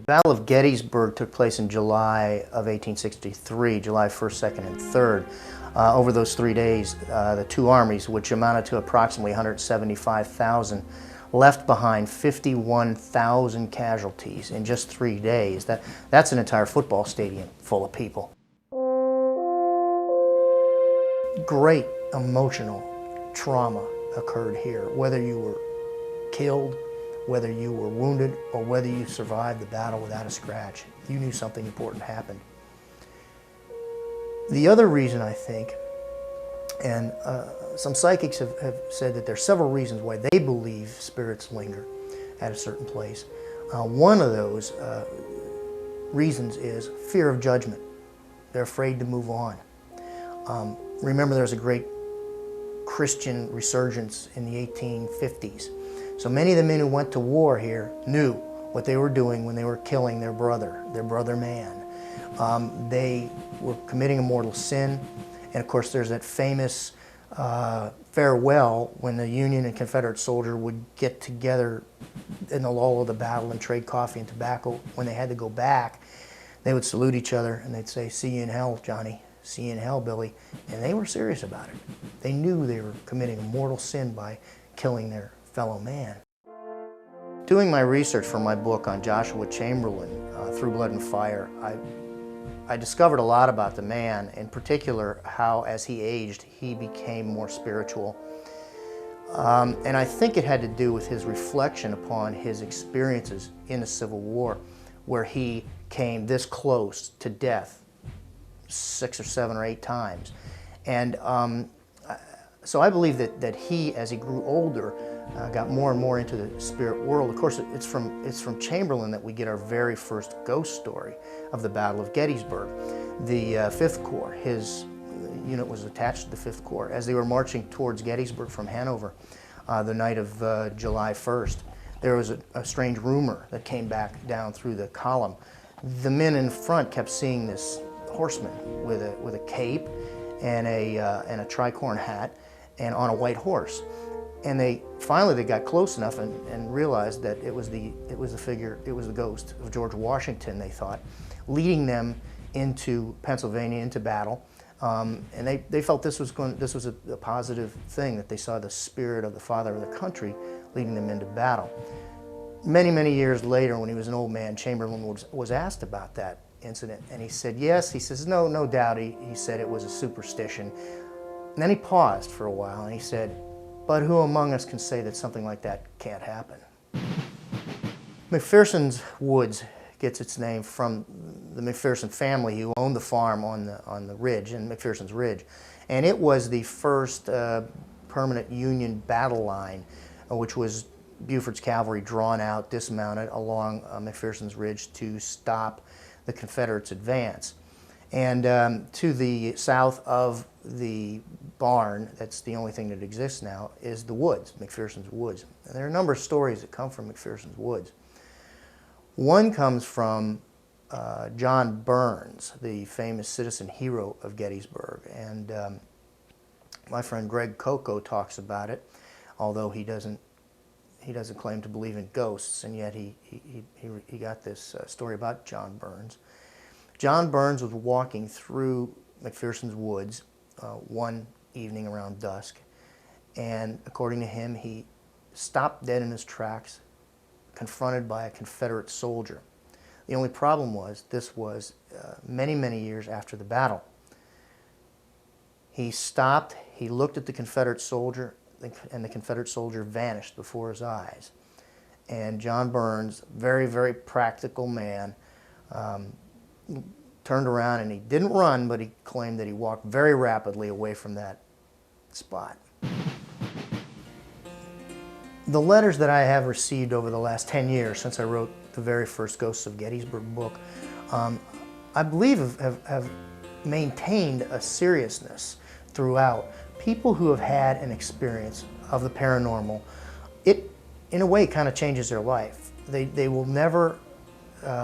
Battle of Gettysburg took place in July of 1863, July 1st, 2nd, and 3rd. Over those 3 days, the two armies, which amounted to approximately 175,000, left behind 51,000 casualties in just 3 days. That's an entire football stadium full of people. Great emotional trauma occurred here, whether you were killed, whether you were wounded, or whether you survived the battle without a scratch. You knew something important happened. The other reason, I think, and some psychics have said that there are several reasons why they believe spirits linger at a certain place. One of those reasons is fear of judgment. They're afraid to move on. Remember, there was a great Christian resurgence in the 1850s. So many of the men who went to war here knew what they were doing when they were killing their brother man. They were committing a mortal sin, and of course there's that famous farewell when the Union and Confederate soldier would get together in the lull of the battle and trade coffee and tobacco. When they had to go back, they would salute each other and they'd say, "See you in hell, Johnny. See you in hell, Billy." And they were serious about it. They knew they were committing a mortal sin by killing their fellow man. Doing my research for my book on Joshua Chamberlain, Through Blood and Fire, I discovered a lot about the man, in particular how as he aged he became more spiritual. And I think it had to do with his reflection upon his experiences in the Civil War, where he came this close to death 6 or 7 or 8 times. And so I believe that he, as he grew older, got more and more into the spirit world. Of course, it's from Chamberlain that we get our very first ghost story of the Battle of Gettysburg. The 5th Corps, his unit was attached to the 5th Corps. As they were marching towards Gettysburg from Hanover the night of July 1st, there was a strange rumor that came back down through the column. The men in front kept seeing this horseman with a cape and a tricorn hat and on a white horse. And finally they got close enough and realized that it was the ghost of George Washington, they thought, leading them into Pennsylvania, into battle. And they felt this was a positive thing, that they saw the spirit of the father of the country leading them into battle. Many, many years later, when he was an old man, Chamberlain was asked about that incident, and he said yes. He says no doubt. He said it was a superstition. And then he paused for a while and he said, "But who among us can say that something like that can't happen?" McPhersons Woods gets its name from the McPherson family who owned the farm on the ridge, in McPhersons Ridge. And it was the first permanent Union battle line, which was Buford's cavalry drawn out, dismounted along McPhersons Ridge to stop the Confederates' advance. And to the south of the barn, that's the only thing that exists now, is the woods, McPhersons Woods. And there are a number of stories that come from McPhersons Woods. One comes from John Burns, the famous citizen hero of Gettysburg. And my friend Greg Coco talks about it, although he doesn't claim to believe in ghosts, and yet he got this story about John Burns. John Burns was walking through McPhersons Woods one evening around dusk, and according to him, he stopped dead in his tracks, confronted by a Confederate soldier. The only problem was, this was many, many years after the battle. He stopped, he looked at the Confederate soldier, and the Confederate soldier vanished before his eyes. And John Burns, very, very practical man, turned around and he didn't run, but he claimed that he walked very rapidly away from that spot. The letters that I have received over the last 10 years since I wrote the very first Ghosts of Gettysburg book, I believe have maintained a seriousness throughout. People who have had an experience of the paranormal, it in a way kind of changes their life. They will never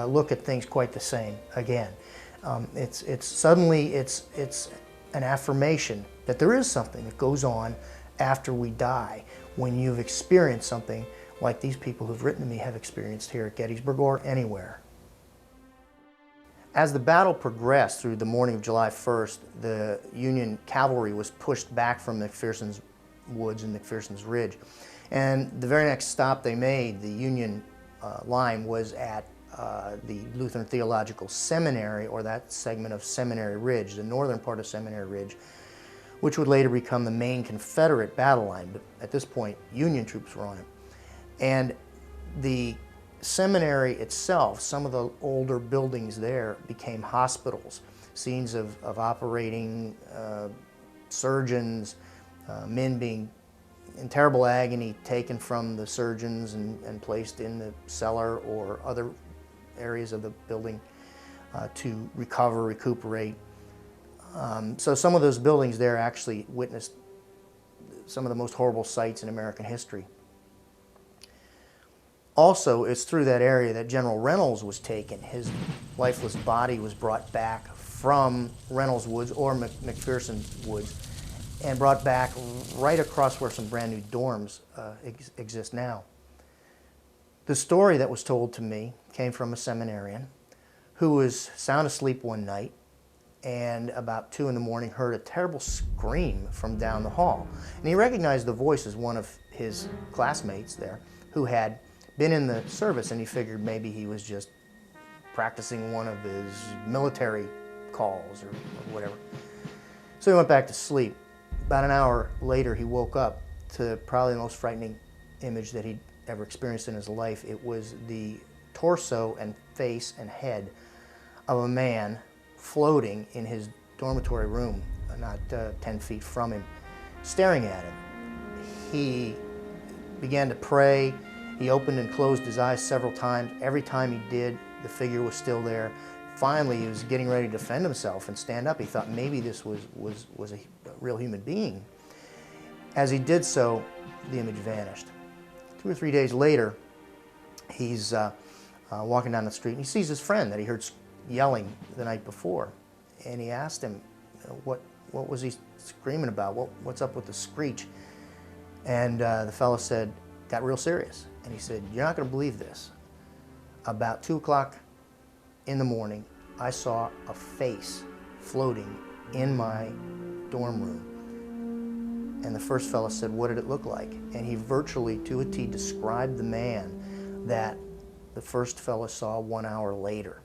look at things quite the same again. Suddenly it's an affirmation that there is something that goes on after we die, when you've experienced something like these people who've written to me have experienced here at Gettysburg or anywhere. As the battle progressed through the morning of July 1st, the Union cavalry was pushed back from McPhersons Woods and McPhersons Ridge. And the very next stop they made, the Union line, was at the Lutheran Theological Seminary, or that segment of Seminary Ridge, the northern part of Seminary Ridge, which would later become the main Confederate battle line. But at this point, Union troops were on it. And the seminary itself, some of the older buildings there became hospitals, scenes of operating, surgeons, men being in terrible agony taken from the surgeons and placed in the cellar or other areas of the building to recuperate. So some of those buildings there actually witnessed some of the most horrible sights in American history. Also, it's through that area that General Reynolds was taken. His lifeless body was brought back from Reynolds Woods, or McPhersons Woods, and brought back right across where some brand new dorms exist now. The story that was told to me came from a seminarian who was sound asleep one night and about 2 in the morning heard a terrible scream from down the hall. And he recognized the voice as one of his classmates there who had been in the service, and he figured maybe he was just practicing one of his military calls or whatever. So he went back to sleep. About an hour later, he woke up to probably the most frightening image that he'd ever experienced in his life. It was the torso and face and head of a man floating in his dormitory room, not 10 feet from him, staring at him. He began to pray. He opened and closed his eyes several times. Every time he did, the figure was still there. Finally, he was getting ready to defend himself and stand up. He thought maybe this was a real human being. As he did so, the image vanished. 2 or 3 days later, he's walking down the street and he sees his friend that he heard yelling the night before. And he asked him, what was he screaming about? What's up with the screech? And the fellow said, got real serious. And he said, you're not going to believe this. About 2 o'clock in the morning, I saw a face floating in my dorm room. And the first fellow said, what did it look like? And he virtually, to a T, described the man that the first fellow saw 1 hour later.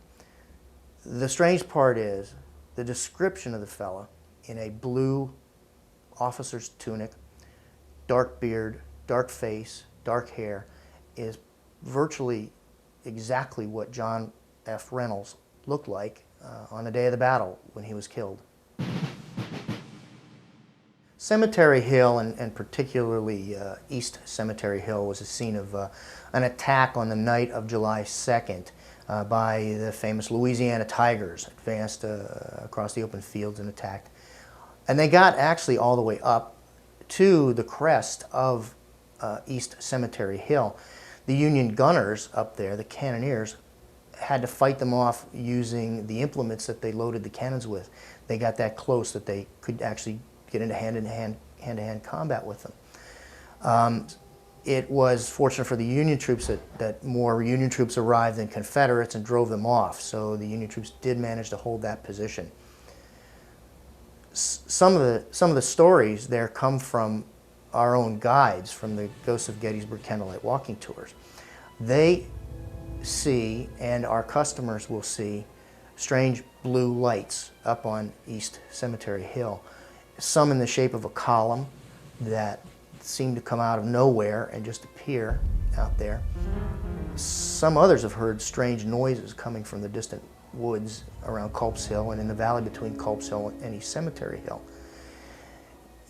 The strange part is the description of the fellow in a blue officer's tunic, dark beard, dark face, dark hair, is virtually exactly what John F. Reynolds looked like on the day of the battle when he was killed. Cemetery Hill, and particularly East Cemetery Hill, was the scene of an attack on the night of July 2nd by the famous Louisiana Tigers. Advanced across the open fields and attacked. And they got actually all the way up to the crest of East Cemetery Hill. The Union gunners up there, the cannoneers, had to fight them off using the implements that they loaded the cannons with. They got that close that they could actually get into hand-to-hand combat with them. It was fortunate for the Union troops that more Union troops arrived than Confederates and drove them off, so the Union troops did manage to hold that position. Some of the stories there come from our own guides, from the Ghosts of Gettysburg Candlelight Walking Tours. They see, and our customers will see, strange blue lights up on East Cemetery Hill. Some in the shape of a column that seem to come out of nowhere and just appear out there. Some others have heard strange noises coming from the distant woods around Culp's Hill and in the valley between Culp's Hill and East Cemetery Hill.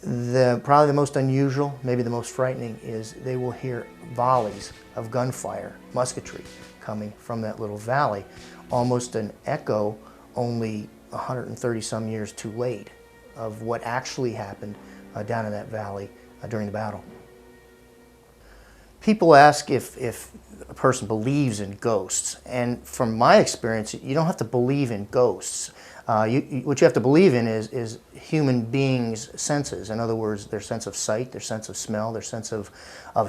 Probably the most unusual, maybe the most frightening, is they will hear volleys of gunfire, musketry, coming from that little valley, almost an echo, only 130 some years too late, of what actually happened down in that valley during the battle. People ask if a person believes in ghosts, and from my experience, you don't have to believe in ghosts. What you have to believe in is human beings' senses. In other words, their sense of sight, their sense of smell, their sense of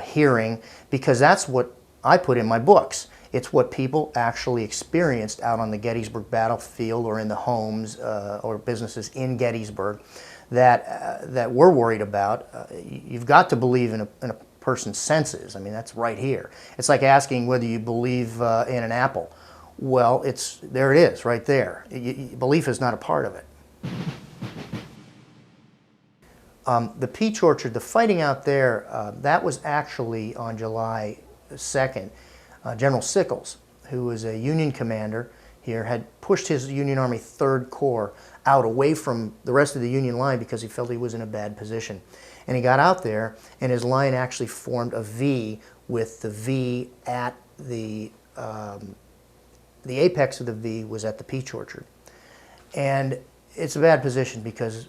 hearing, because that's what I put in my books. It's what people actually experienced out on the Gettysburg battlefield or in the homes or businesses in Gettysburg that we're worried about. You've got to believe in a person's senses. I mean, that's right here. It's like asking whether you believe in an apple. Well, there it is, right there. Belief is not a part of it. The peach orchard, the fighting out there, that was actually on July 2nd. General Sickles, who was a Union commander here, had pushed his Union Army 3rd Corps out away from the rest of the Union line because he felt he was in a bad position. And he got out there, and his line actually formed a V with the V at the apex of the V was at the peach orchard. And it's a bad position because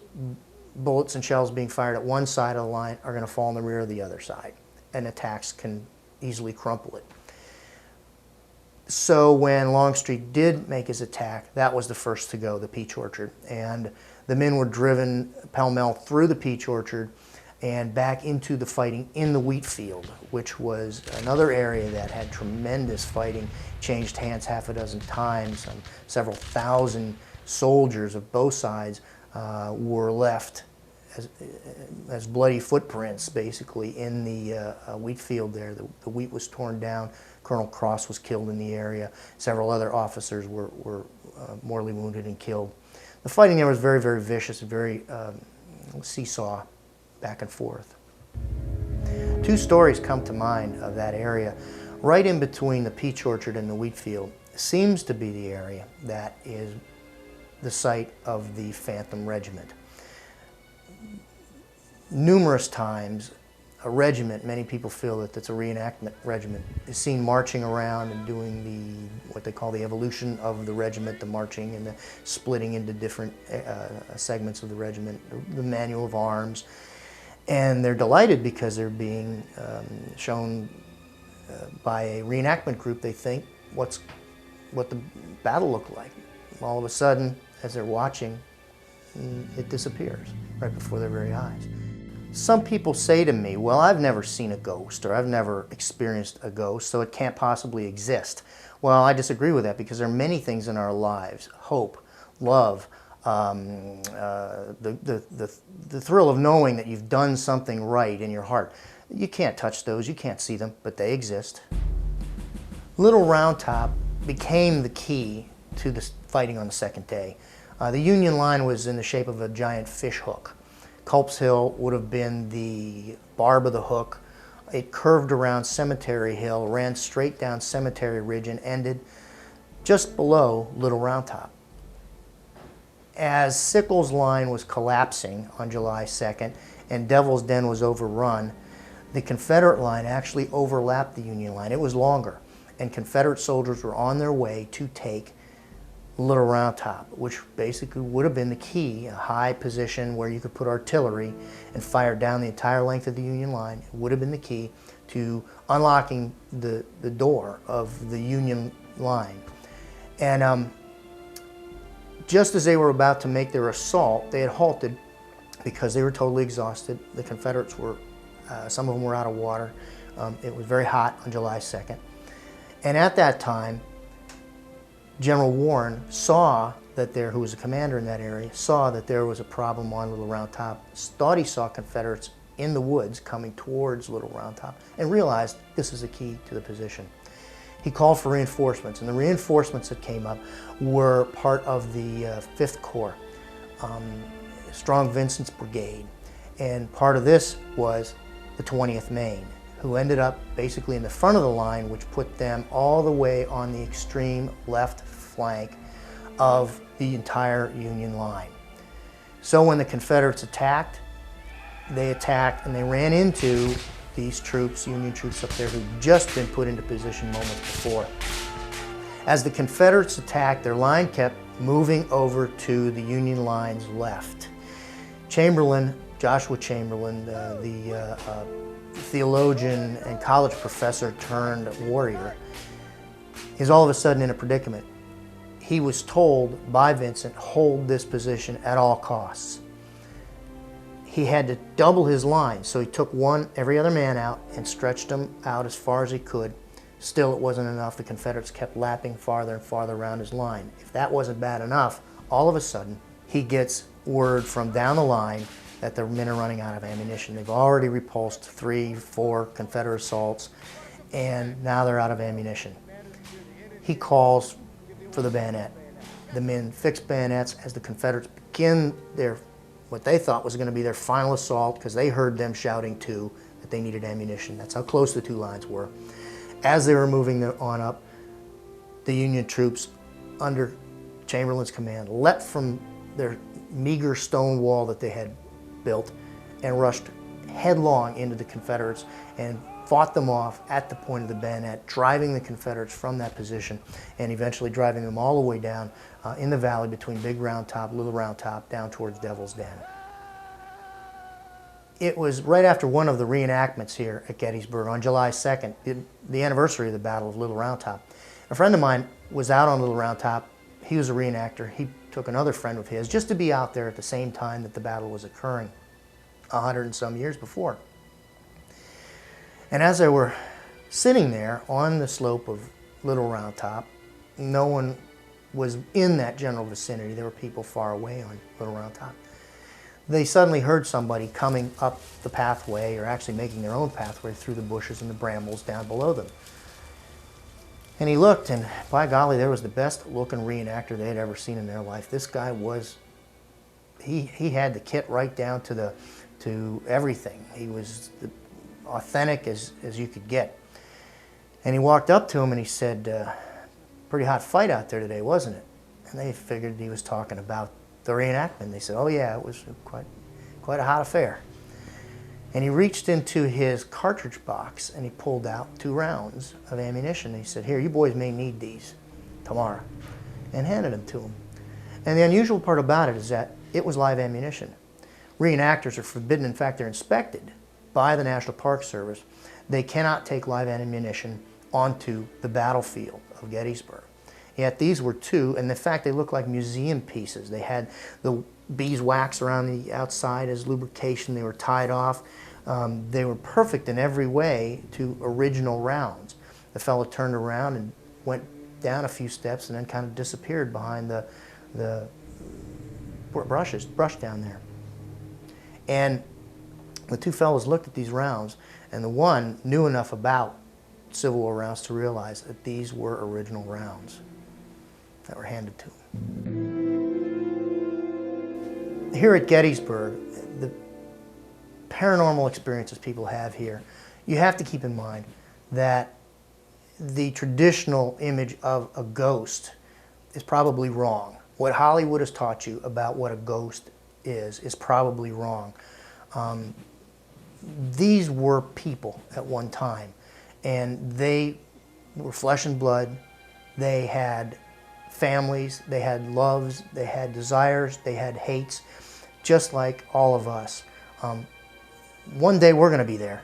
bullets and shells being fired at one side of the line are going to fall in the rear of the other side, and attacks can easily crumple it. So when Longstreet did make his attack, that was the first to go, the peach orchard. And the men were driven pell-mell through the peach orchard and back into the fighting in the wheat field, which was another area that had tremendous fighting, changed hands half a dozen times. Several thousand soldiers of both sides were left as bloody footprints, basically, in the wheat field there. The wheat was torn down. Colonel Cross was killed in the area. Several other officers were mortally wounded and killed. The fighting there was very, very vicious, very seesaw back and forth. 2 stories come to mind of that area. Right in between the peach orchard and the wheat field seems to be the area that is the site of the Phantom Regiment. Numerous times, a regiment, many people feel that it's a reenactment regiment, is seen marching around and doing what they call the evolution of the regiment, the marching and the splitting into different segments of the regiment, the manual of arms. And they're delighted because they're being shown by a reenactment group, they think, what the battle looked like. All of a sudden, as they're watching, it disappears right before their very eyes. Some people say to me, well, I've never seen a ghost, or I've never experienced a ghost, so it can't possibly exist. Well, I disagree with that because there are many things in our lives: hope, love, the thrill of knowing that you've done something right in your heart. You can't touch those, you can't see them, but they exist. Little Round Top became the key to the fighting on the 2nd day. The Union line was in the shape of a giant fish hook. Culp's Hill would have been the barb of the hook. It curved around Cemetery Hill, ran straight down Seminary Ridge, and ended just below Little Round Top. As Sickles' line was collapsing on July 2nd and Devil's Den was overrun, the Confederate line actually overlapped the Union line. It was longer, and Confederate soldiers were on their way to take Little Round Top, which basically would have been the key, a high position where you could put artillery and fire down the entire length of the Union line. It would have been the key to unlocking the door of the Union line. And just as they were about to make their assault, they had halted because they were totally exhausted. The Confederates were, some of them were out of water. It was very hot on July 2nd. And at that time, General Warren saw that who was a commander in that area, saw that there was a problem on Little Round Top, thought he saw Confederates in the woods coming towards Little Round Top, and realized this is the key to the position. He called for reinforcements, and the reinforcements that came up were part of the 5th Corps, Strong Vincent's Brigade, and part of this was the 20th Maine, who ended up basically in the front of the line, which put them all the way on the extreme left flank of the entire Union line. So when the Confederates attacked, they attacked and they ran into these troops, Union troops up there, who'd just been put into position moments before. As the Confederates attacked, their line kept moving over to the Union line's left. Chamberlain, Joshua Chamberlain, the theologian and college professor turned warrior, is all of a sudden in a predicament. He was told by Vincent, hold this position at all costs. He had to double his line, so he took every other man out and stretched them out as far as he could Still, it wasn't enough. The Confederates kept lapping farther and farther around his line. If that wasn't bad enough, all of a sudden, he gets word from down the line that the men are running out of ammunition. They've already repulsed 3, 4 Confederate assaults, and now they're out of ammunition. He calls for the bayonet. The men fix bayonets as the Confederates begin what they thought was going to be their final assault, because they heard them shouting too that they needed ammunition. That's how close the two lines were. As they were moving on up, the Union troops under Chamberlain's command leapt from their meager stone wall that they had built and rushed headlong into the Confederates and fought them off at the point of the bayonet, driving the Confederates from that position and eventually driving them all the way down in the valley between Big Round Top, Little Round Top, down towards Devil's Den. It was right after one of the reenactments here at Gettysburg on July 2nd, the anniversary of the Battle of Little Round Top. A friend of mine was out on Little Round Top. He was a reenactor. He took another friend of his just to be out there at the same time that the battle was occurring 100 and some years before. And as they were sitting there on the slope of Little Round Top, no one was in that general vicinity. There were people far away on Little Round Top. They suddenly heard somebody coming up the pathway, or actually making their own pathway through the bushes and the brambles down below them. And he looked, and by golly, there was the best looking reenactor they had ever seen in their life. This guy was, he had the kit right down to everything. He was authentic as you could get. And he walked up to him and he said, pretty hot fight out there today, wasn't it? And they figured he was talking about the reenactment. They said, oh yeah, it was quite a hot affair. And he reached into his cartridge box and he pulled out 2 rounds of ammunition. And he said, here, you boys may need these tomorrow, and handed them to him. And the unusual part about it is that it was live ammunition. Reenactors are forbidden, in fact, they're inspected by the National Park Service. They cannot take live ammunition onto the battlefield of Gettysburg. Yet these were 2, and in fact they looked like museum pieces. They had the beeswax around the outside as lubrication. They were tied off. They were perfect in every way to original rounds. The fellow turned around and went down a few steps and then kind of disappeared behind the brush down there. And the 2 fellows looked at these rounds, and the one knew enough about Civil War rounds to realize that these were original rounds that were handed to him. Here at Gettysburg, the paranormal experiences people have here, you have to keep in mind that the traditional image of a ghost is probably wrong. What Hollywood has taught you about what a ghost is probably wrong. These were people at one time, and they were flesh and blood. They had families, they had loves, they had desires, they had hates, just like all of us. One day we're going to be there,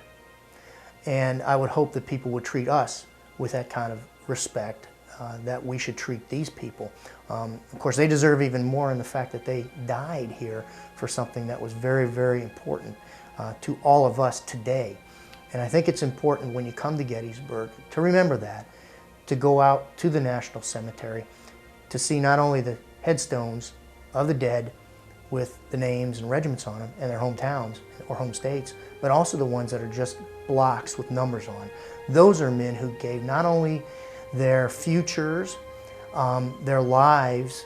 and I would hope that people would treat us with that kind of respect that we should treat these people. Of course, they deserve even more in the fact that they died here for something that was very, very important to all of us today. And I think it's important when you come to Gettysburg to remember that, to go out to the National Cemetery, to see not only the headstones of the dead with the names and regiments on them and their hometowns or home states, but also the ones that are just blocks with numbers on. Those are men who gave not only their futures, their lives,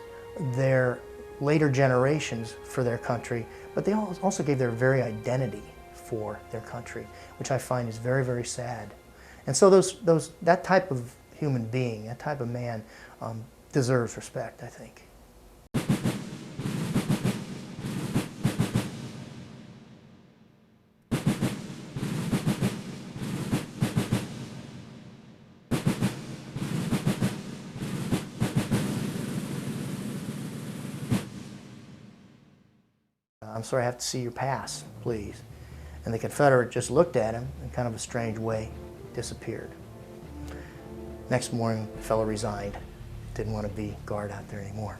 their later generations for their country, but they also gave their very identity for their country, which I find is very, very sad. And so that type of human being, that type of man, deserves respect, I think. I'm sorry, I have to see your pass, please. And the Confederate just looked at him in kind of a strange way, disappeared. Next morning, the fellow resigned. Didn't want to be guard out there anymore.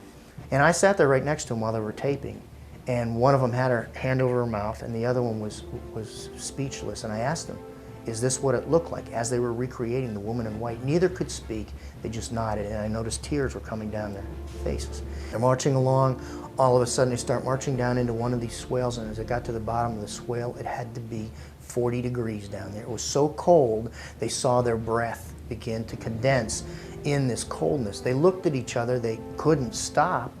And I sat there right next to him while they were taping, and one of them had her hand over her mouth and the other one was speechless. And I asked him, is this what it looked like? As they were recreating the woman in white, neither could speak, they just nodded, and I noticed tears were coming down their faces. They're marching along, all of a sudden they start marching down into one of these swales, and as they got to the bottom of the swale, it had to be 40 degrees down there. It was so cold, they saw their breath begin to condense in this coldness. They looked at each other, they couldn't stop.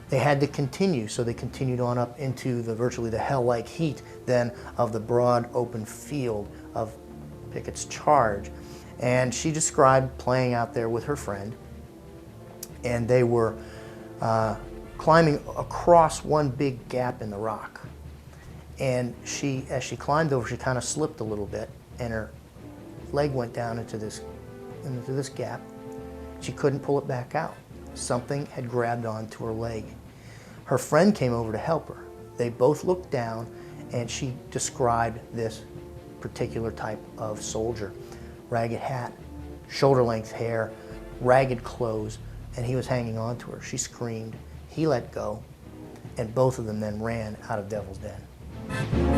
They had to continue, so they continued on up into the virtually the hell-like heat then of the broad open field of Pickett's charge. And she described playing out there with her friend, and they were climbing across one big gap in the rock. And as she climbed over, she kind of slipped a little bit, and her leg went down into this gap. She couldn't pull it back out. Something had grabbed onto her leg. Her friend came over to help her. They both looked down, and she described this particular type of soldier. Ragged hat, shoulder-length hair, ragged clothes, and he was hanging on to her. She screamed. He let go, and both of them then ran out of Devil's Den.